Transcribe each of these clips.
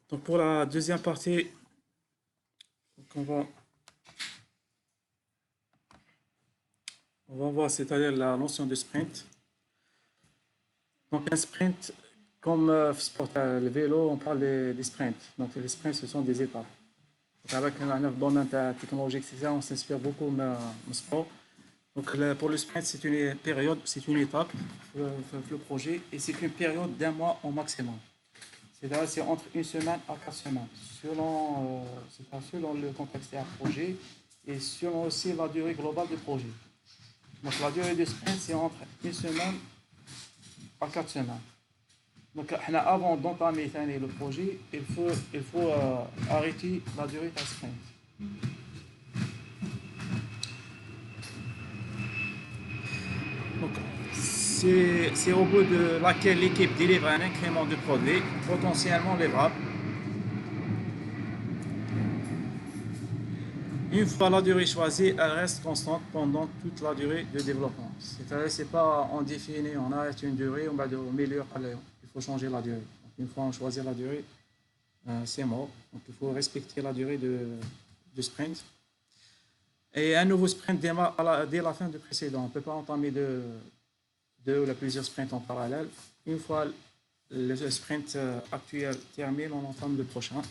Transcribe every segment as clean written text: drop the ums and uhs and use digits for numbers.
Donc pour la deuxième partie, on va, voir, c'est-à-dire la notion de sprint. Donc un sprint, comme sport, le vélo, on parle des sprints. Donc les sprints, ce sont des étapes. Donc avec un domaine technologique, etc., on s'inspire beaucoup du sport. Donc pour le sprint, c'est une période, c'est une étape, le projet, et c'est une période d'un mois au maximum. C'est-à-dire c'est entre une semaine à 4 semaines, selon le contexte d'un projet et selon aussi la durée globale du projet. Donc la durée du sprint, c'est entre une semaine à 4 semaines. Donc avant d'entamer le projet, il faut arrêter la durée d'un sprint. Donc, c'est au bout de laquelle l'équipe délivre un incrément de produit potentiellement livrable. Une fois la durée choisie, elle reste constante pendant toute la durée de développement. C'est-à-dire, c'est pas on définit, on arrête une durée, on va au milieu, il faut changer la durée. Donc, une fois on choisit la durée, c'est mort. Donc il faut respecter la durée de sprint. Et un nouveau sprint démarre dès la fin du précédent. On ne peut pas entamer deux ou plusieurs sprints en parallèle. Une fois le sprint actuel termine, on entame le prochain.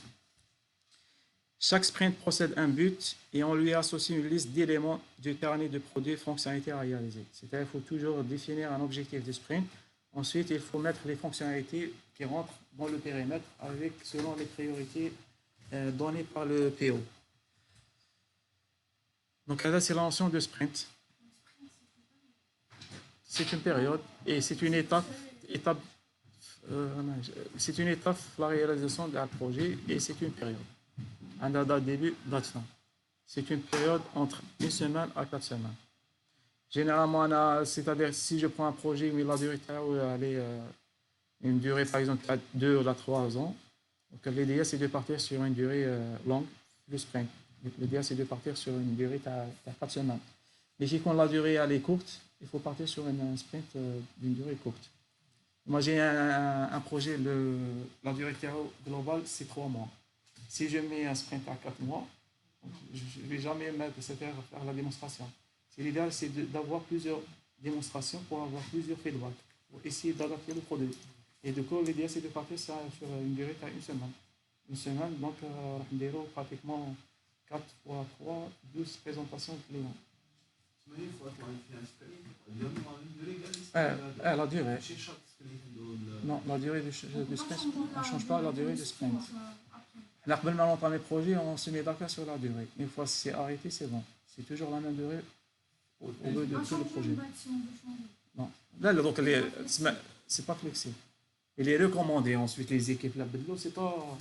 Chaque sprint procède à un but et on lui associe une liste d'éléments du carnet de produits fonctionnalités à réaliser. C'est-à-dire qu'il faut toujours définir un objectif de sprint. Ensuite, il faut mettre les fonctionnalités qui rentrent dans le périmètre selon les priorités données par le PO. Donc là, c'est la notion de sprint. C'est une période et c'est une étape c'est une étape la réalisation d'un projet et c'est une période. Un date début, date fin. C'est une période entre une semaine à 4 semaines. Généralement, c'est-à-dire si je prends un projet où la durée est une durée par exemple à 2 ou à 3 ans, donc l'idéal c'est de partir sur une durée longue, le sprint. L'idéal c'est de partir sur une durée à 4 semaines. Mais si quand la durée elle est courte, il faut partir sur un sprint d'une durée courte. Moi j'ai un projet, la durée globale c'est 3 mois. Si je mets un sprint à 4 mois, je ne vais jamais mettre cette heure à faire la démonstration. L'idéal, c'est d'avoir plusieurs démonstrations pour avoir plusieurs feedbacks, pour essayer d'adapter le produit. Et du coup, l'idéal, c'est de partir sur une durée à une semaine. Une semaine, donc, on a pratiquement 4 fois 3, 12 présentations de clients. Mais il faut clarifier un sprint. La durée. Non, la durée du sprint, on ne change pas la durée du sprint. Après le premier projet, on se met d'accord sur la durée. Une fois que c'est arrêté, c'est bon. C'est toujours la même durée au bout de tout le projet. Non. Là, donc, c'est pas flexible. Il est recommandé. Ensuite, les équipes, là, c'est pas.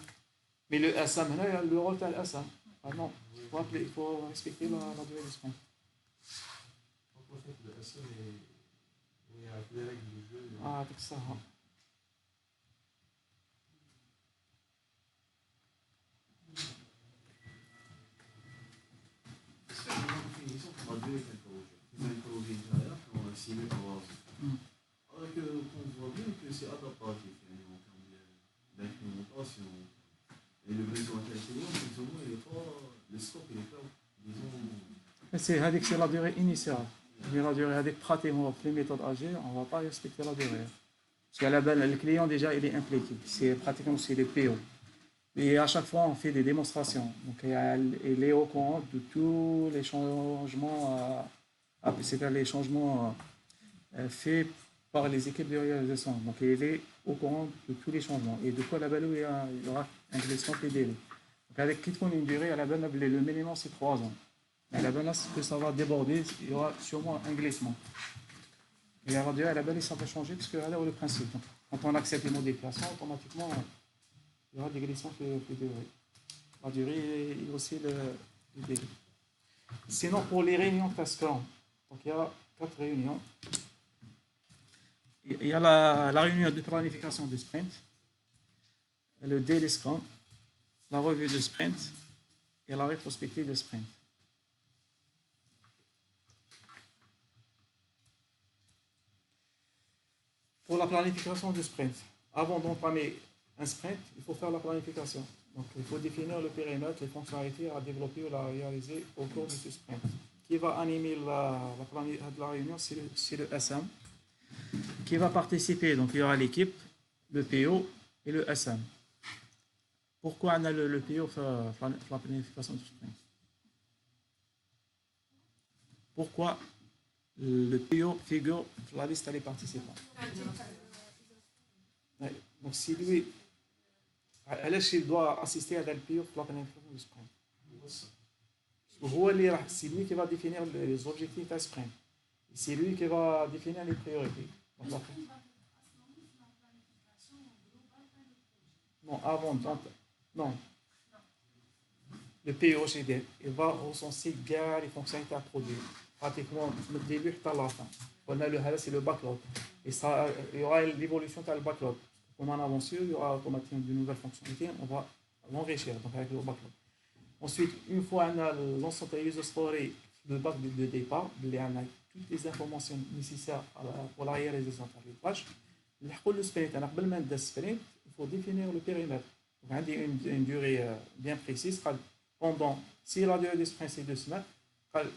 Mais le SM, là, il y a le rôle de l'SM. Ah non, il faut respecter la durée du sprint. En fait, le SM est avec les règles du jeu. Ah, avec ça. Alors qu'on voit bien que c'est adaptatif en termes d'implémentation. Et le besoin tel que plus ou moins, il n'est pas. Le scope, il est pas. Disons. C'est la durée initiale. Mais la durée avec pratiquement les méthodes agiles, on ne va pas respecter la durée. Parce que le client, déjà, il est impliqué. C'est pratiquement c'est les PO. Et à chaque fois, on fait des démonstrations. Donc, il est au courant de tous les changements, c'est-à-dire les changements faits par les équipes de réalisation. Donc, il est au courant de tous les changements. Et du coup, là-bas, il y aura un glissement PDL. Donc, avec une durée, à la base, le minimum, c'est 3 ans. Mais à la base, que ça va déborder, il y aura sûrement un glissement. Et la durée, à la base, ça va changer, parce que là, le principe. Donc, quand on accepte les modifications, automatiquement, il y aura des glissements plus durés. La durée et aussi le délai. Sinon, pour les réunions Tascam, donc il y a 4 réunions. Il y a la réunion de planification du sprint, le daily scrum, la revue de sprint et la rétrospective de sprint. Pour la planification du sprint, avant d'entamer un sprint, il faut faire la planification. Donc, il faut définir le périmètre, les fonctionnalités à développer ou à réaliser au cours de ce sprint. Qui va animer la réunion, c'est le SM. Qui va participer, donc il y aura l'équipe, le PO et le SM. Pourquoi on a le PO fait la planification du sprint? Pourquoi le PO figure sur la liste des participants? Ouais. Donc, si lui, il doit assister à la PO pour la planification du sprint. C'est lui qui va définir les objectifs du sprint. C'est lui qui va définir les priorités. Donc, non, avant, donc, non. Le POGD, il va recenser les fonctionnalités à produire, pratiquement du début à la fin. On a c'est le backlog. Et ça, il y aura l'évolution de le backlog. Comme on avance, il y aura automatiquement de nouvelles fonctionnalités, on va l'enrichir donc avec le backlog. Ensuite, une fois on a l'ensemble de user story, le bac de départ, on a toutes les informations nécessaires pour la réalisation de la tâche. Le sprint, il faut définir le périmètre. Donc, il y a une durée bien précise. Pendant, si la durée du sprint c'est 2 semaines,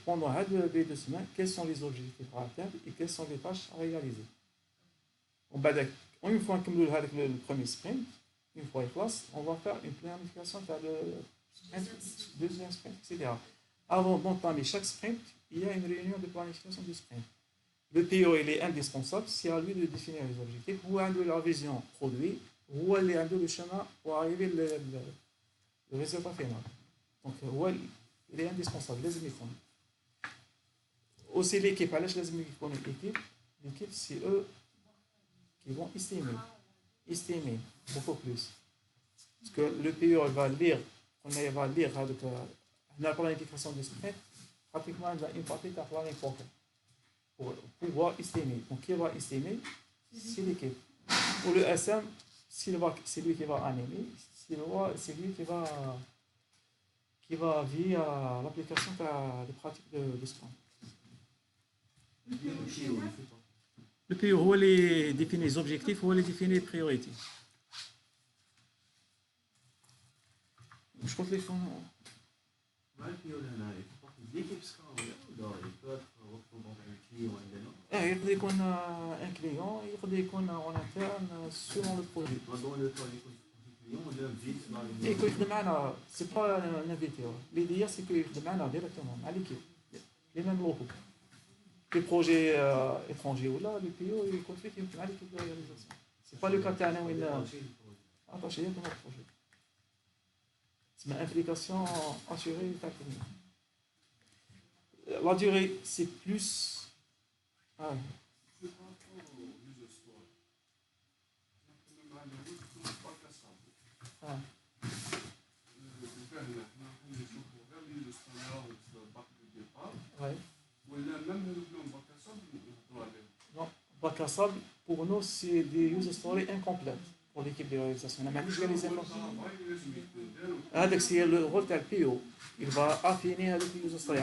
pendant les 2 semaines, quels sont les objectifs à atteindre et quelles sont les tâches à réaliser. Une fois que nous avons le premier sprint, une fois classe, on va faire une planification vers le deuxième sprint, etc. Avant d'entamer chaque sprint, il y a une réunion de planification du sprint. Le PO il est indispensable, c'est à lui de définir les objectifs, ou à la vision produit, ou à le chemin pour arriver au résultat final. Donc, il est indispensable, les équipes. Aussi, l'équipe, alors les équipes, l'équipe, c'est eux qui vont estimer beaucoup plus. Parce que le PO va lire, il va lire avec la planification du sprint, pratiquement il va impacter ta planning pocket pour pouvoir estimer. Donc, qui va estimer? C'est l'équipe. Pour le SM, c'est lui qui va animer, c'est lui qui va via l'application des pratiques de Scrum. Le PO, il définit les objectifs, il définit les priorités. Je crois que les fonds. يقدر يكون ان كليون يقدر يكون اون انترن سولون لو برودوي يكون يخدم معنا سي با نافيتيو ليديا سي كو يخدم معنا ديريكتومون مع ليكيب لي ميم لوكو لي بروجي اترونجي ولا لي بيو يكون فيه يمكن مع ليكيب دو رياليزاسيون سي با لو كا تاعنا وين اتاشي كما بروجي تسمى امبليكاسيون اسيوري تاع الكليون لا ديوري سي بلوس Bac à sable, pour nous, c'est des user stories incomplètes pour l'équipe de réalisation. C'est le rôle de PO. Il va affiner avec les user stories.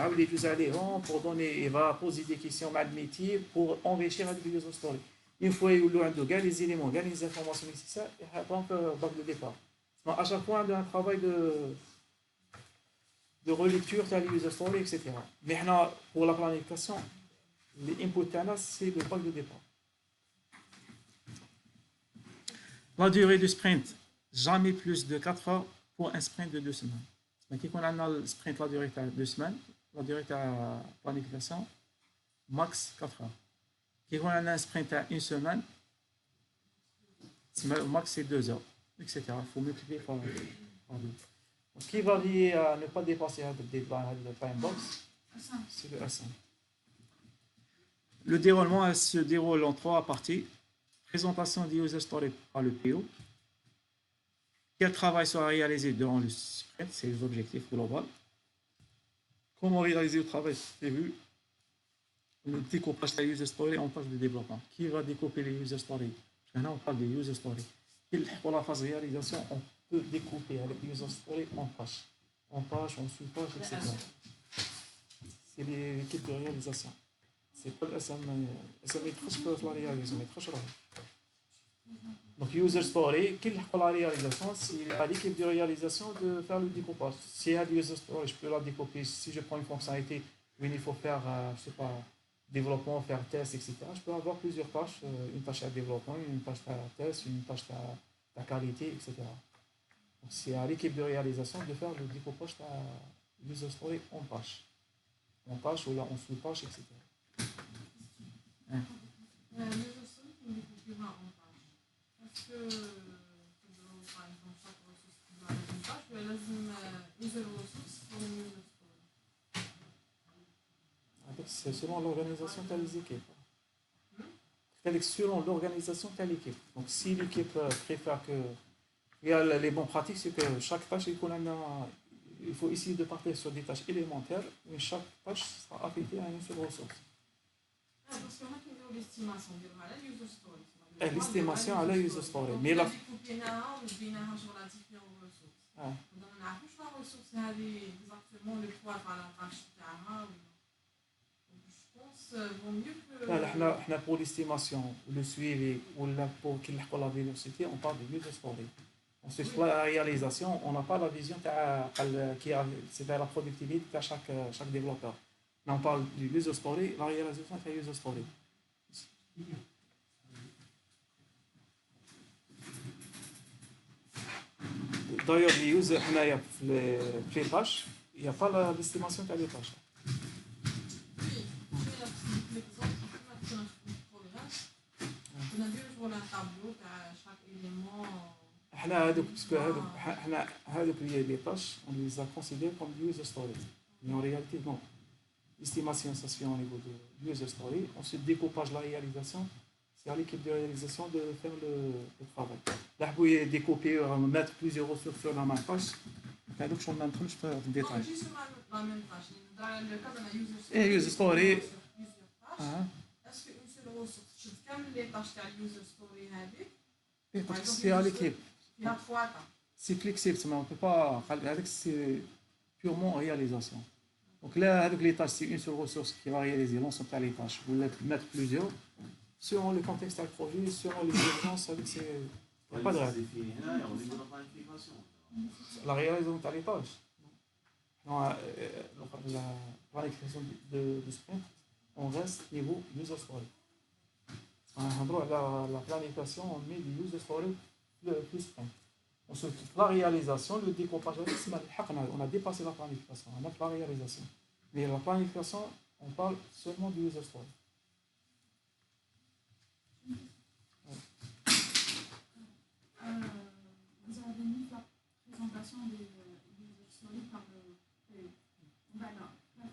Pour donner, il va poser des questions à le métier pour enrichir avec les user stories. Une fois qu'il y a les éléments, les informations nécessaires, il y a un bac de départ. À chaque fois, il y a un travail de relecture de les user stories, etc. Mais pour la planification, les inputs, c'est le bac de départ. La durée du sprint, jamais plus de 4 heures pour un sprint de 2 semaines. Mais quand on a le sprint, la durée de 2 semaines, la durée de planification, max 4 heures. Quand on a un sprint à 1 semaine, max c'est 2 heures, etc. Il faut multiplier par 2. Donc, qui va veiller à ne pas dépasser le time box, c'est le S1. Le déroulement se déroule en 3 parties. Présentation des user stories par le PO. Quel travail sera réalisé durant le sprint, c'est les objectifs globaux. Comment réaliser le travail prévu. Le découpage de la user story en tâches de développement. Qui va découper les user stories? Maintenant, on parle des user stories. Pour la phase de réalisation, on peut découper avec les user stories en tâches, en sous-tâches, etc. C'est l'équipe de réalisation. C'est pas le SM, mais très la réalisation, mais très Donc, user story, qui est la réalisation? C'est à l'équipe de réalisation de faire le découpage. Si il y a user story, je peux la découper. Si je prends une fonctionnalité où il faut faire, je sais pas, développement, faire test, etc., je peux avoir plusieurs tâches. Une tâche à développement, une tâche à test, une tâche à qualité, etc. Donc, c'est à l'équipe de réalisation de faire le découpage de user story en tâches ou là en sous-tâches, etc. Hein. Les ressources qu'on découpera en tâches. Est-ce que, par exemple, chaque ressource qui doit être une tâche, لازم user ressource pour une user story. C'est selon l'organisation de les équipes. C'est selon l'organisation de l'équipe. Donc, si l'équipe préfère que. Il y a les bonnes pratiques, c'est que chaque tâche, il faut essayer de partir sur des tâches élémentaires, mais chaque tâche sera affectée à une seule ressource. Parce qu'on a toujours l'estimation de la user story. L'estimation à la user story. Mais la. sur la différentes ressources. On a la ressource, exactement le poids à la tâche. Je pense vaut mieux que. Pour l'estimation, le suivi ou pour qu'il ait la vélocité, on parle de user story. Ensuite, pour la réalisation, on n'a pas la vision c'est vers la productivité de chaque développeur. Là, on parle du user story, la réalisation c'est user story. D'ailleurs, les tâches, il n'y a pas l'estimation des tâches. On a vu sur un tableau chaque élément. Les tâches, on les a considérées comme user story. Mais en réalité, non. L'estimation, ça se fait au niveau de user story. Ensuite, découpage, la réalisation, c'est à l'équipe de réalisation de faire le travail. Là, vous pouvez découper, mettre plusieurs ressources sur la même tâche. Donc, je ne m'entraîne pas en détail. Juste sur la même tâche. Dans le cas de la user story. Et user story. Est-ce qu'une seule ressource, je calme les tâches de la user story avec? C'est à l'équipe. Il y a 3 tâches. C'est flexible, mais on ne peut pas. C'est purement réalisation. Donc là, avec les tâches, c'est une seule ressource qui va réaliser l'ensemble des tâches. Vous voulez mettre plusieurs, selon le contexte du projet, selon les exigences, il n'y a pas de règle. La réalisation des tâches. Non, la planification de sprint, on reste niveau user story. La planification, on met du user story plus sprint. Ensuite, la réalisation, le découpage, on a dépassé la planification, on a la réalisation. Mais la planification, on parle seulement du user story. Vous avez mis la présentation des user story par le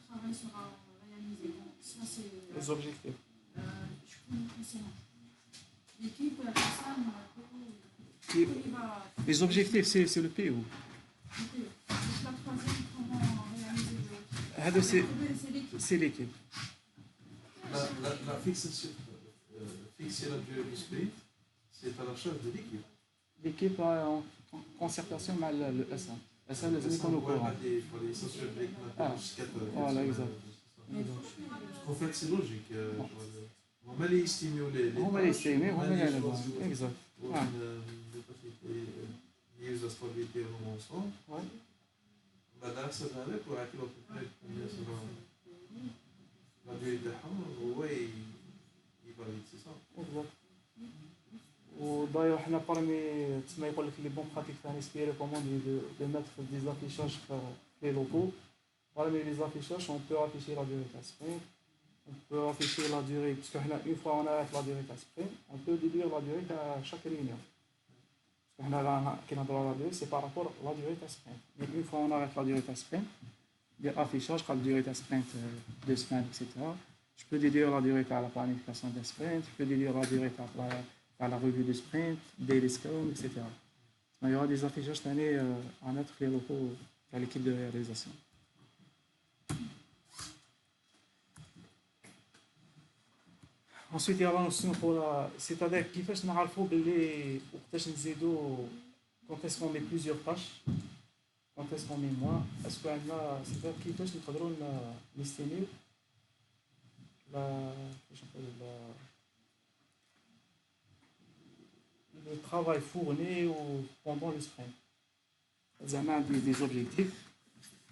travail sera réalisé. Donc, ça, c'est les objectifs. Je connais ça. L'équipe, personne, les objectifs, c'est le PO. La troisième, comment réaliser c'est l'équipe. La fixation, fixer la durée du sprint, c'est à la charge de l'équipe. L'équipe en concertation avec le SM. SM, les écoles au courant. Voilà, exact. En fait, c'est logique. On va les estimer. On va les estimer, on va les aller voir. Exact. Les user story ensemble. بعد حسب هذاك وعاكي لو بلاد الناس لا دير تاعهم هو يبغي سي صا. ودايوغ حنا بارمي تما يقول لك لي بون براتيك ثاني سكي ريكوموندي دو ميتر دي زافيشاج في لي لوكو. Parmi les affichages, on peut afficher la durée de sprint, on peut afficher la durée, parce qu'une fois on arrête la durée de sprint, on peut déduire la durée à chaque réunion. Parce que la durée, c'est par rapport à la durée de sprint. Mais une fois on arrête la durée de sprint, l'affichage, la durée de sprint, 2 semaines, etc., je peux déduire la durée à la planification de sprint, je peux déduire la durée à la revue de sprint, daily scrum, etc. Il y aura des affichages à mettre les locaux à l'équipe de réalisation. Ensuite, il y a la notion pour c'est-à-dire كيفاش نعرفوا باللي وقتاش نزيدوا quand est-ce qu'on met plusieurs tâches, quand est-ce qu'on met moins, est-ce que c'est-à-dire كيفاش نقدروا نستيميو le travail fourni ou pendant le sprint. زعما عندي des objectifs.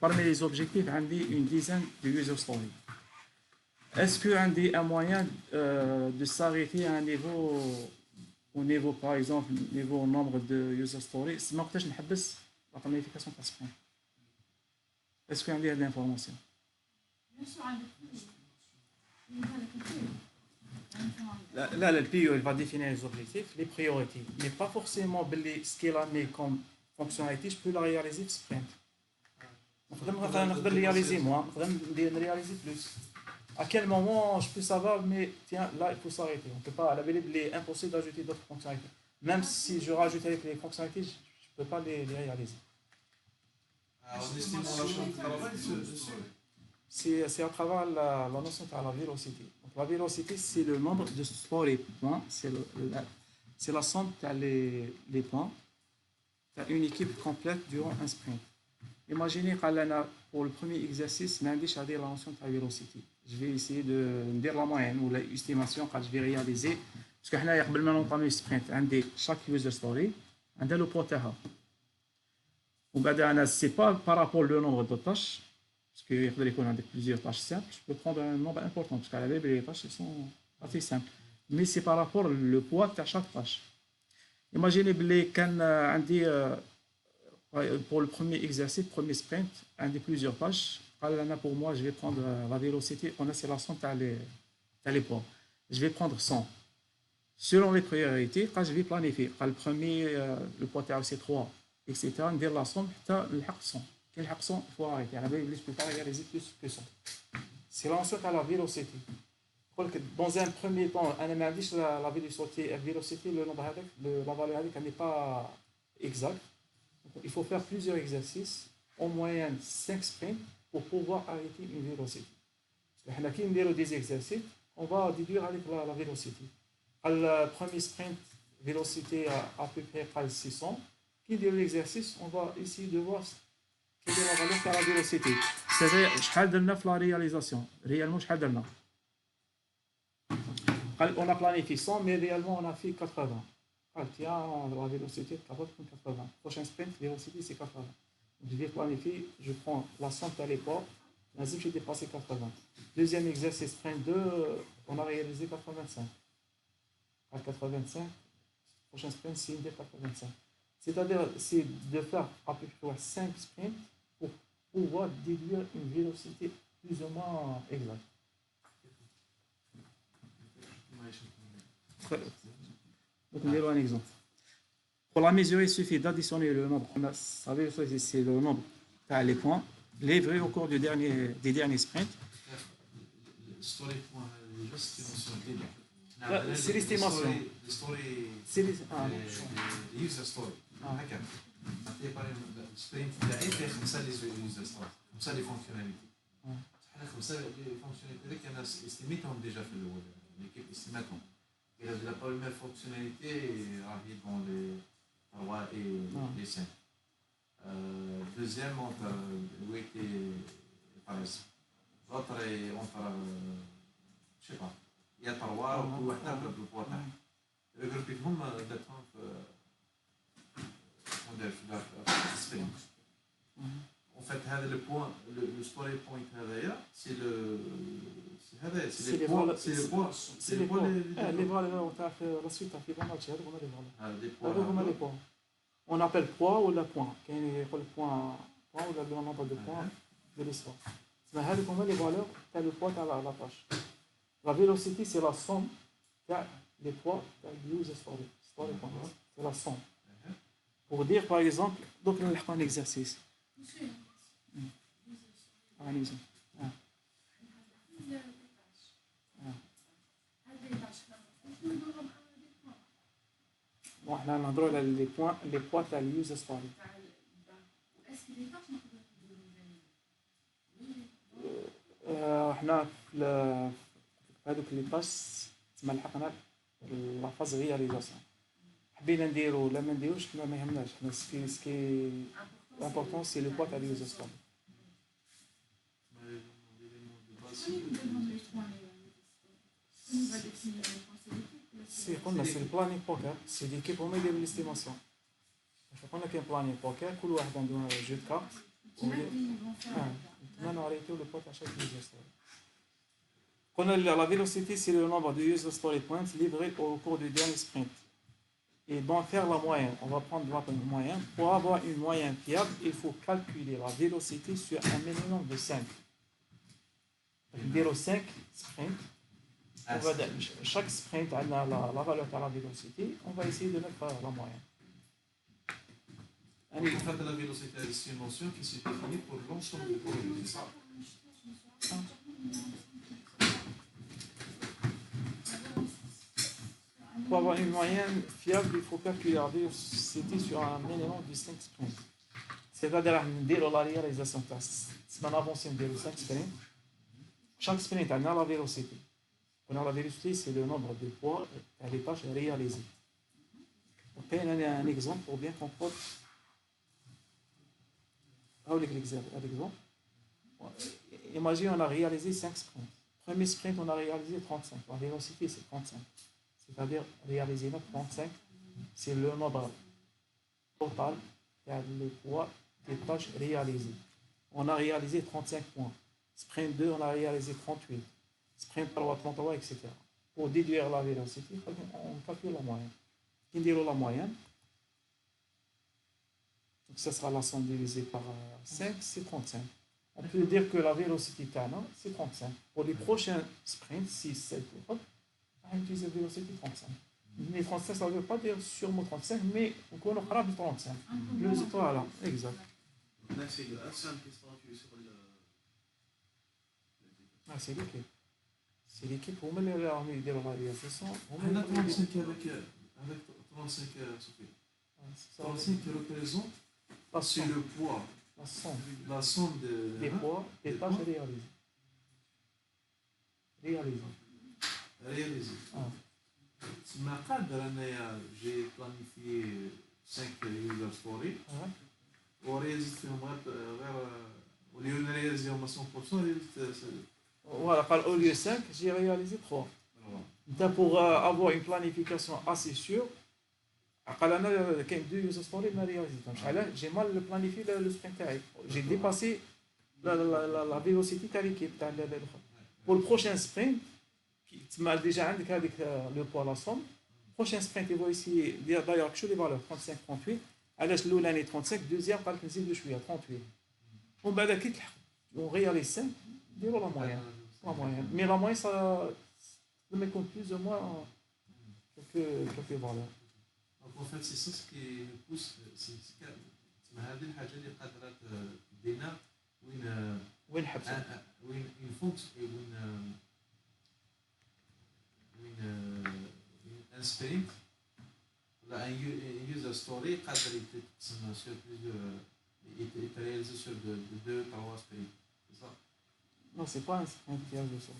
Parmi les objectifs, عندي une dizaine de user stories. Est-ce qu'il y a un moyen de s'arrêter à un niveau, au niveau par exemple, niveau nombre de user stories, ما نقدرش نحبس la planification par sprint. Est-ce qu'il y a de l'information? Bien sûr, عندك Là, le PO, il va définir les objectifs, les priorités, mais pas forcément ce qu'il a mis comme fonctionnalité, je peux la réaliser في sprint. نقدر réaliser moins, نقدر réaliser plus. À quel moment je peux savoir, mais tiens, là, il faut s'arrêter. On ne peut pas, à la vérité, il est impossible d'ajouter d'autres fonctionnalités. Même si je rajoute avec les fonctionnalités, je ne peux pas les réaliser. En estimant la chambre de travail, C'est à travers la notion de la vélocité. Donc, la vélocité, c'est le nombre de story points, c'est la somme les points. Tu as une équipe complète durant un sprint. Imaginez pour le premier exercice, je vais la notion de la vélocité. Je vais essayer de dire la moyenne ou l'estimation que je vais réaliser. Parce que nous avons entamé le sprint. Chaque user story, on a le poids. Ce n'est pas par rapport au nombre de tâches. Parce qu'il y a plusieurs tâches simples, je peux prendre un nombre important, parce qu'à la base, les tâches sont assez simples. Mais c'est par rapport au poids de chaque tâche. Imaginez que pour le premier exercice, premier sprint, plusieurs tâches. Pour moi, je vais prendre la vélocité, c'est la somme les poids. Je vais prendre 100. Selon les priorités, quand je vais planifier, le premier, le poids c'est 3, etc., on dit la somme, le 100. Quel accent il faut arrêter. À la base, je ne peux pas réaliser plus que ça. C'est l'ensemble à la vélocité. Dans un premier temps, on a dit que la vélocité, la valeur n'est pas exacte. Il faut faire plusieurs exercices, en moyenne 5 sprints, pour pouvoir arrêter une vélocité. Parce que quand on a des exercices, on va déduire avec la vélocité. Le premier sprint, vélocité à peu près 600. Quand on a l'exercice, on va essayer de voir quelle est la valeur de la vélocité. C'est-à-dire, شحال درنا في la réalisation. Réellement, شحال درنا. On a planifié 100, mais réellement, on a fait 80. Tiens, la vélocité, 80. Prochain sprint, vélocité, c'est 80. Je vais planifier, je prends la somme à l'époque, j'ai dépassé 80. Deuxième exercice, sprint 2, on a réalisé 85. À 85, prochain sprint, c'est 85. C'est-à-dire, c'est de faire à peu près 5 sprints pour pouvoir déduire une vélocité plus ou moins exacte. Donc, on un exemple. Pour la mesurer, il suffit d'additionner le nombre. Vous savez, c'est le nombre les points livrés au cours des derniers sprints. C'est l'estimation. C'est user story. هكا نعطيه باري السبرينت تاعي فيه 5 لي يوزر ستوري 5 لي فونكسيوناليتي شحال 5 لي فونكسيوناليتي هذيك انا استيميتهم ديجا في الاول ليكيب استيماتهم إلا لا بروميير فونكسيوناليتي راهي دون لي 3 et les 5 deuxième entre weight et pares l'autre est entre je sais pas il y a 3 وكل واحد ضرب البوا تاعها ريغروبيتهم درتهم En fait, le point, le story point, c'est les points. C'est les points. Les valeurs, la suite, les points. On appelle poids ou le point. Quand il y a le point ou le nombre de points de l'histoire. Mais les valeurs, c'est le poids de la tâche. La vélocité, c'est la somme des poids de l'user story. C'est la somme. Pour dire par exemple, donc on a un exercice. Un exemple. Bon, là on a les poids de l'user story. Est-ce que les tâches n'ont pas هذوك لي تاش تما لحقنا لا فاز رياليزاسيون حبينا نديرو ولا ما نديروش حنا ما يهمناش حنا سكي l'important c'est le poids تاع اليوزر ستوري c'est le planning poker. C'est l'équipe هما يديروا l'estimation. قلنا كاين planning poker كل واحد عنده جeu de cartes. Maintenant arrêtez le pot à chaque user story. La vélocité c'est le nombre de user story points livrés au cours du dernier sprint. Et donc faire la moyenne, on va prendre la moyenne. Pour avoir une moyenne fiable, il faut calculer la vélocité sur un minimum de 5. 5 sprints. Chaque sprint a la valeur de la vélocité. On va essayer de mettre la moyenne. En fait, la vélocité, c'est une notion qui se définit pour l'ensemble du produit. C'est ça. Pour avoir une moyenne fiable, il faut calculer la vélocité sur un minimum de 5 sprints. C'est-à-dire la réalisation de la semaine avancée de 5 sprints. Chaque sprint a la vélocité. La vélocité, c'est le nombre de poids et les tâches réalisées. Donc, il y a un exemple pour bien comprendre. L'exemple. Imagine, on a réalisé 5 sprints. Premier sprint, on a réalisé 35. La vélocité, c'est 35. C'est-à-dire, réaliser 35, c'est le nombre total des poids des tâches réalisées. On a réalisé 35 points. Sprint 2, on a réalisé 38. Sprint 3, 33, etc. Pour déduire la vélocité, on calcule la moyenne. Qui dit la moyenne? Donc, ça sera la somme divisée par 5, c'est 35. On peut dire que la vélocité Tana, c'est 35. Pour les prochains sprints, 6, 7, on va utiliser la vélocité 35. Mais 35, ça ne veut pas dire sûrement 35, mais on connaît de 35. Voilà, exact. C'est l'équipe. C'est l'équipe où on met les réalisations. On a 35 avec 35 Sophie. 35 qui représente c'est le poids. La somme des poids des tâches réalisées. Réalisées. J'ai planifié 5 user stories. Au réalisé, au lieu de réaliser à 100%, voilà, au lieu de 5, j'ai réalisé 3. Donc, pour avoir une planification assez sûre, j'ai mal planifié le sprint. J'ai dépassé la vélocité de l'équipe. Pour le prochain sprint, tu m'as déjà indiqué avec le poids la somme. Le prochain sprint, il va essayer d'ailleurs que les valeurs 35, 38. Alors, l'année 35, deuxième, je suis à 38. On réalise 5, la moyenne. Mais la moyenne, ça me compte plus ou moins quelques valeurs. Donc en fait, c'est ça ce qui nous pousse. C'est هذه الحاجة اللي قادرة تدينا وين un sprint ولا un user story قادر يتقسم sur plusieurs يترياليزي sur 2-3 sprints. C'est ça? Non, c'est pas un sprint qui a sur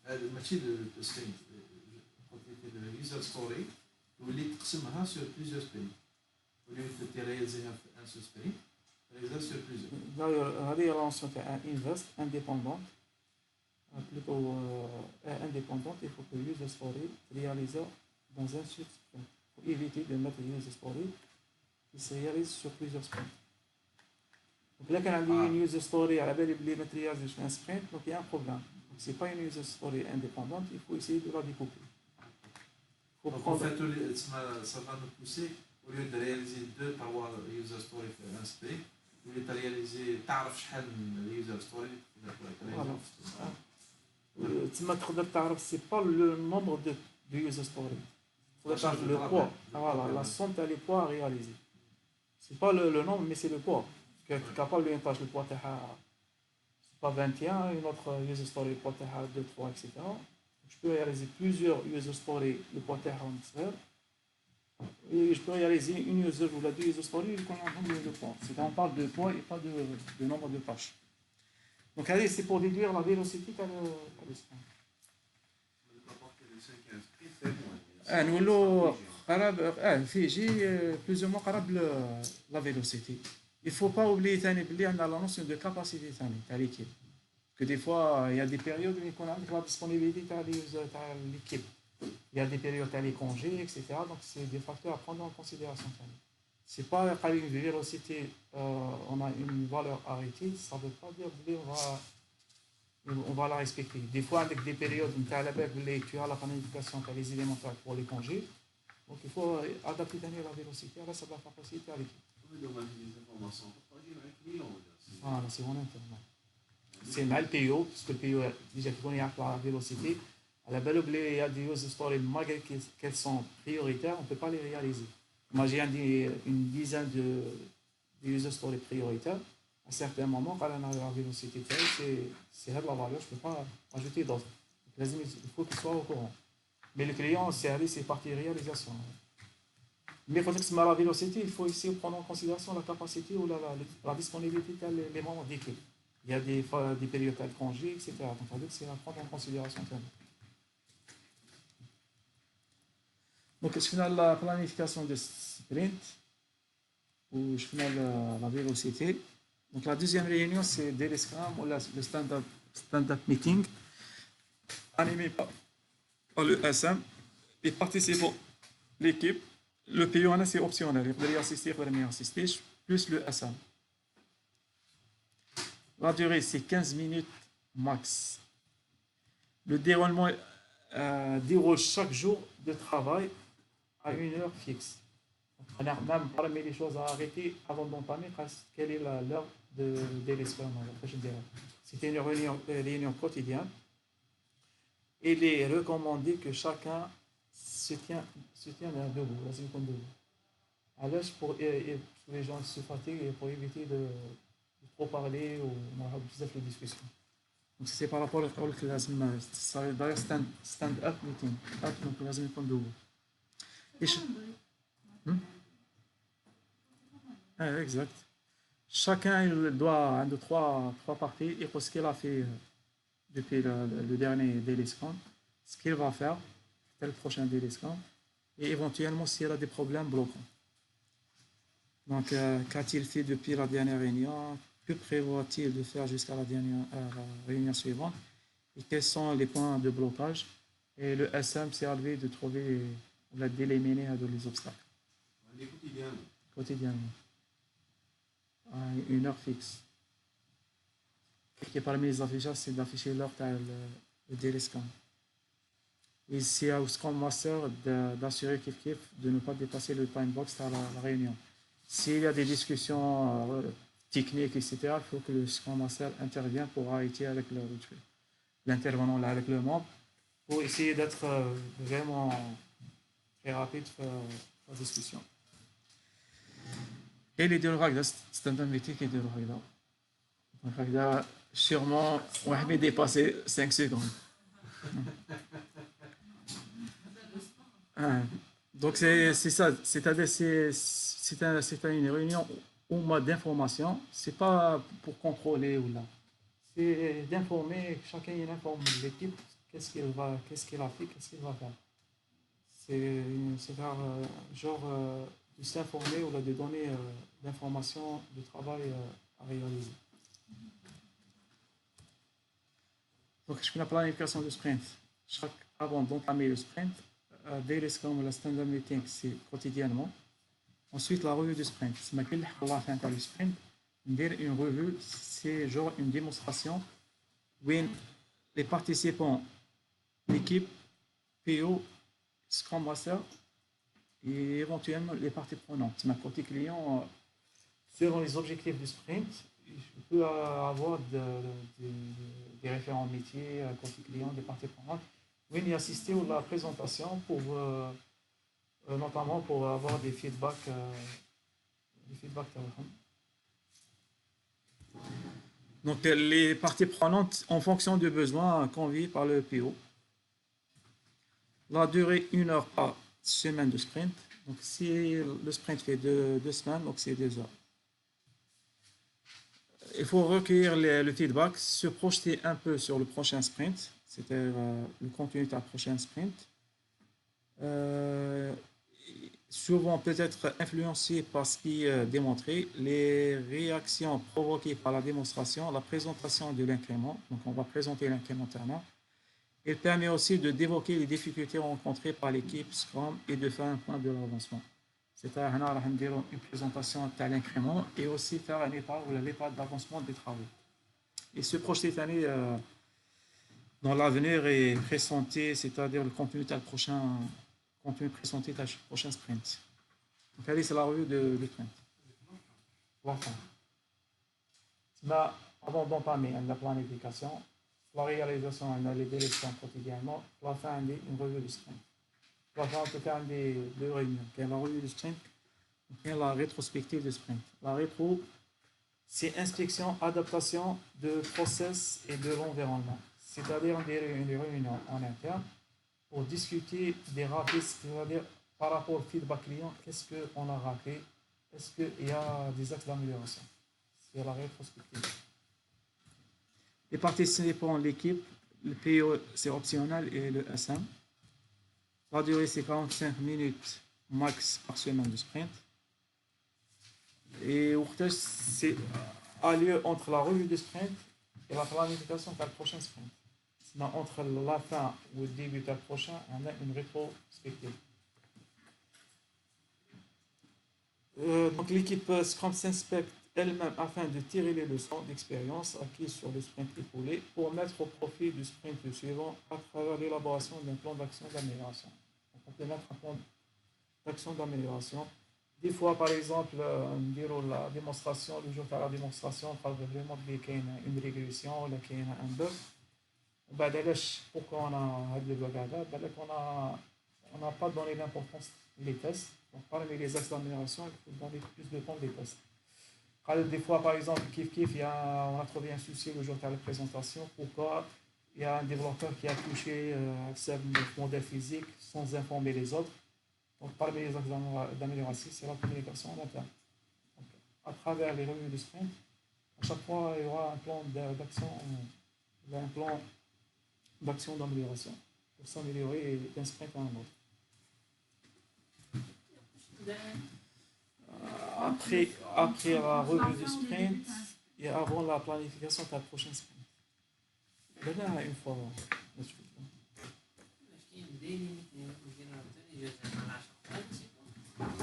2. ماشي le sprint. Le user story واللي تقسمها sur plusieurs sprints. Au lieu de réaliser un seul sprint, réaliser sur plusieurs. D'ailleurs, هذه la notion تاع invest indépendante. Plutôt indépendante, il faut que user story réalise dans un seul sprint. Il faut éviter de mettre user story qui se réalise sur plusieurs sprints. Donc là, quand on a une user story à la belle et matérialisée sur un sprint, donc il y a un problème. Donc c'est pas une user story indépendante, il faut essayer de la découper. Donc en fait, ça va nous pousser, au lieu de réaliser 2-3 user story في un sprint, au lieu de réaliser تعرف شحال من user story تما تقدر تعرف سي با لو نومبر دو يوزر ستوري تقدر تعرف لو بوا فوالا لا سوم تاع لي بوا رياليزي سي با لو نومبر مي سي لو بوا كابابل دو تاج البوا تاعها سي با 21 une autre user story البوا تاعها 2 3 etc. Je peux réaliser plusieurs user stories le poids تاعهم صغير et je peux réaliser une user ou la deux user stories qu'on a le poids. C'est quand on parle de poids et pas de nombre de tâches. Donc allez, c'est pour déduire la vélocité par le sprint. نقولوا قراب جي plus ou moins قراب la vélocité. Il faut pas oublier ثاني بلي عندنا la notion de capacité ثاني تاع l'équipe. Que des fois il y a des périodes où on a la disponibilité تاع l'équipe. il y a des périodes à les congés, etc. Donc, c'est des facteurs à prendre en considération. C'est pas une vélocité, on a une valeur arrêtée, ça ne veut pas dire on va la respecter. Des fois, avec des périodes où tu as la planification, tu as les éléments pour les congés. Donc, il faut adapter la vélocité. Là, ça va faire faciliter avec eux. Ah, c'est mon interne. C'est mal PO, parce que le PO, déjà, il connaît la vélocité. À la belle oubliée, il y a des user stories, malgré qu'elles sont prioritaires, on ne peut pas les réaliser. Moi, j'ai une dizaine de user stories prioritaires. À certains moments, quand on a la vélocité, c'est la valeur, je ne peux pas ajouter d'autres. Il faut qu'il soit au courant. Mais le client, c'est partie réalisation. Mais il faut que la vélocité, il faut ici prendre en considération la capacité ou la disponibilité des membres d'équipe. Il y a des périodes de congé, etc. Donc, c'est à prendre en considération. Donc, je fais la planification de sprint, ou je fais la vélocité. Donc, la deuxième réunion, c'est Daily Scrum ou le stand-up meeting, animé par le SM, les participants, l'équipe. Le PO, c'est optionnel. Il peut y assister, il peut y assister, plus le SM. La durée, c'est 15 minutes max. Le déroulement déroule chaque jour de travail à une heure fixe. On a même parmi les choses à arrêter avant d'entamer, quelle est l'heure de l'escalade. C'était une réunion quotidienne. Il est recommandé que chacun se tient debout. Alors, pour les gens se fatiguent et pour éviter de trop parler ou de discussion. Donc, c'est par rapport au classe. D'ailleurs, stand-up meeting. Donc, le classe debout. Exact. Chacun il doit un de trois parties et pour ce qu'il a fait depuis le dernier Daily Scrum, ce qu'il va faire le prochain Daily Scrum et éventuellement s'il a des problèmes bloquants. Donc, qu'a-t-il fait depuis la dernière réunion? Que prévoit-il de faire jusqu'à la réunion suivante? Et quels sont les points de blocage? Et le SM, c'est à lui de trouver d'éliminer les obstacles. Quotidiennement. À une heure fixe. Et parmi les affichages, c'est d'afficher l'heure le Daily Scrum. Et c'est au Scrum Master d'assurer de ne pas dépasser le time box à la réunion. S'il y a des discussions techniques, etc., il faut que le Scrum Master intervienne pour arrêter avec l'intervenant là avec le membre pour essayer d'être vraiment très rapide dans la discussion. Et les deux règles, c'est un métier qui est deux règles. Donc, sûrement, on va dépasser 5 secondes. Donc, c'est ça. C'est-à-dire, c'est une réunion au mode d'information. C'est pas pour contrôler ou là. C'est d'informer, chacun informe l'équipe, qu'est-ce qu'il a fait, qu'est-ce qu'il va faire. C'est genre de s'informer ou de donner l'information du travail à réaliser. Donc, je fais la planification du sprint. Avant d'entamer le sprint, Daily Scrum ou la Stand-up Meeting, c'est quotidiennement. Ensuite, la revue du sprint. C'est ma fille, à la fin du sprint, une revue, c'est genre une démonstration où les participants, l'équipe, PO, Scrum Master, et éventuellement les parties prenantes. Ma côté client, selon les objectifs du sprint, je peux avoir des référents métiers, côté client, des parties prenantes. Oui, y assister à la présentation pour notamment pour avoir des feedbacks. Donc les parties prenantes en fonction du besoin conviés par le PO. La durée 1 heure par semaine de sprint. Donc, si le sprint fait 2 semaines, donc c'est 2 heures. Il faut recueillir le feedback, se projeter un peu sur le prochain sprint, c'est-à-dire le contenu de la prochaine sprint. Souvent peut-être influencé par ce qui est démontré, les réactions provoquées par la démonstration, la présentation de l'incrément. Donc, on va présenter l'incrément terminal. Il permet aussi d'évoquer les difficultés rencontrées par l'équipe Scrum et de faire un point de l'avancement. C'est-à-dire une présentation de l'incrément et aussi faire un état ou l'état d'avancement des travaux. Et se projeter dans l'avenir et présenter, c'est-à-dire le contenu de contenu présenté à prochain sprint. Donc, allez, c'est la revue de sprint. Enfin. Là, avant d'entamer la planification, la réalisation et les élections quotidiennement, la fin une revue de sprint. La fin, on peut faire deux réunions. La revue de sprint et la rétrospective de sprint. La rétro, c'est inspection, adaptation de process et de l'environnement. C'est-à-dire une réunion en interne pour discuter des ratés, c'est-à-dire par rapport au feedback client, qu'est-ce qu'on a raté, est-ce qu'il y a des axes d'amélioration. C'est la rétrospective. Les participants de l'équipe, le PO c'est optionnel et le SM. La durée c'est 45 minutes max par semaine de sprint. Et c'est a lieu entre la revue de sprint et la planification de la prochaine sprint. Sinon, entre la fin ou le début du prochain, on a une rétrospective. Donc l'équipe Scrum s'inspecte elle-même afin de tirer les leçons d'expérience acquises sur le sprint écoulé pour mettre au profit du sprint suivant à travers l'élaboration d'un plan d'action d'amélioration. Donc on peut mettre un plan d'action d'amélioration. Des fois, par exemple, la démonstration, le jour de la démonstration, on parle vraiment qu'il y a une régression, qu'il y a un bug. Pourquoi on a le bug on n'a pas donné l'importance des tests. Donc, parmi les axes d'amélioration, il faut donner plus de temps des tests. Des fois, par exemple, on a trouvé un souci le jour de la présentation. Pourquoi il y a un développeur qui a touché un modèle physique sans informer les autres. Donc, parmi les axes d'amélioration, c'est la communication en interne. Donc, à travers les revues de sprint, à chaque fois, il y aura un plan d'action d'amélioration pour s'améliorer d'un sprint à un autre. Après la revue de sprint et avant la planification de la prochaine sprint. Là, une fois.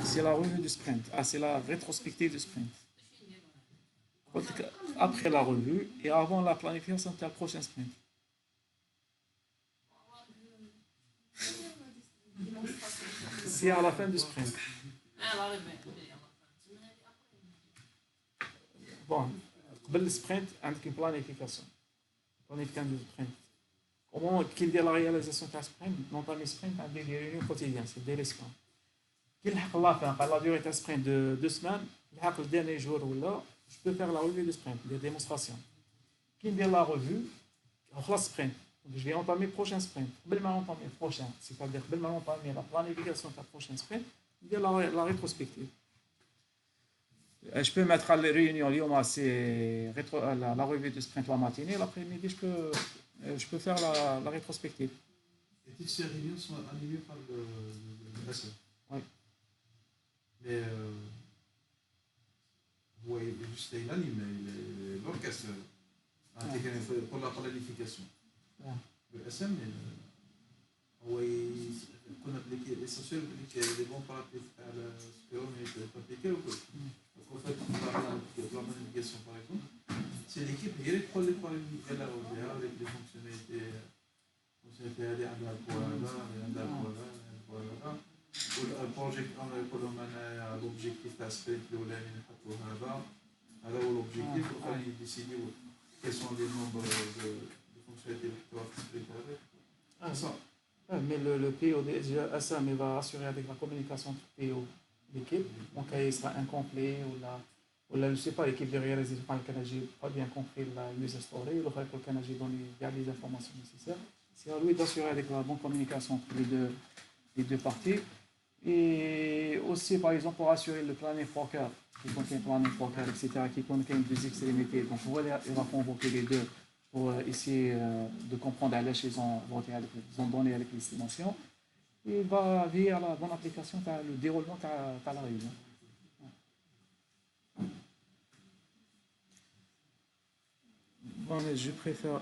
C'est la revue de sprint. C'est la rétrospective de sprint. Après la revue et avant la planification de la prochaine sprint. C'est à la fin du sprint. Bon, قبل السبرنت عندك une planification du sprint. Comment qu'il dit la réalisation de la sprint, n'entamer sprint عندي des réunions quotidiennes, c'est des scrum. Qu'il حق la fin, la durée de sprint de 2 semaines, حق le dernier jour ou là, je peux faire la revue de sprint, des démonstrations. Qu'il dit la revue, la sprint. Je vais entamer le prochain sprint. قبل ما entamer le prochain, c'est-à-dire قبل ما entamer la planification de la prochaine sprint, il y a la rétrospective. Je peux mettre à la réunion, c'est la revue de sprint la matinée, l'après-midi, je peux faire la rétrospective. Et toutes ces réunions sont animées par le SE. Oui. Mais oui, juste il anime l'orchestre pour la planification. Le SM, qu'on applique l'essentiel, les bons pratiques à la Scrum et appliquer au code. Donc en fait, la planification par exemple, c'est l'équipe qui est pour les problèmes avec les fonctionnalités. Fonctionnalités à le projet l'objectif d'aspect alors l'objectif il décider quels sont les nombres de fonctionnalités qui doivent s'expliquer avec. Mais le PO de SM va assurer avec la communication entre PO et l'équipe. Donc il sera incomplet ou là, je ne sais pas, l'équipe de réalisation par le Canada n'a pas bien compris la user story, il aurait pour le Canada donner les informations nécessaires. C'est à lui d'assurer avec la bonne communication entre les deux parties. Et aussi, par exemple, pour assurer le planning forecast, qui contient planning forecast, etc., qui contient des extrémités. Donc, voilà, il va convoquer les deux pour essayer de comprendre à l'échelle ils ont donné avec l'estimation. Et il va veiller à la bonne application, le déroulement de la réunion. Bon, je préfère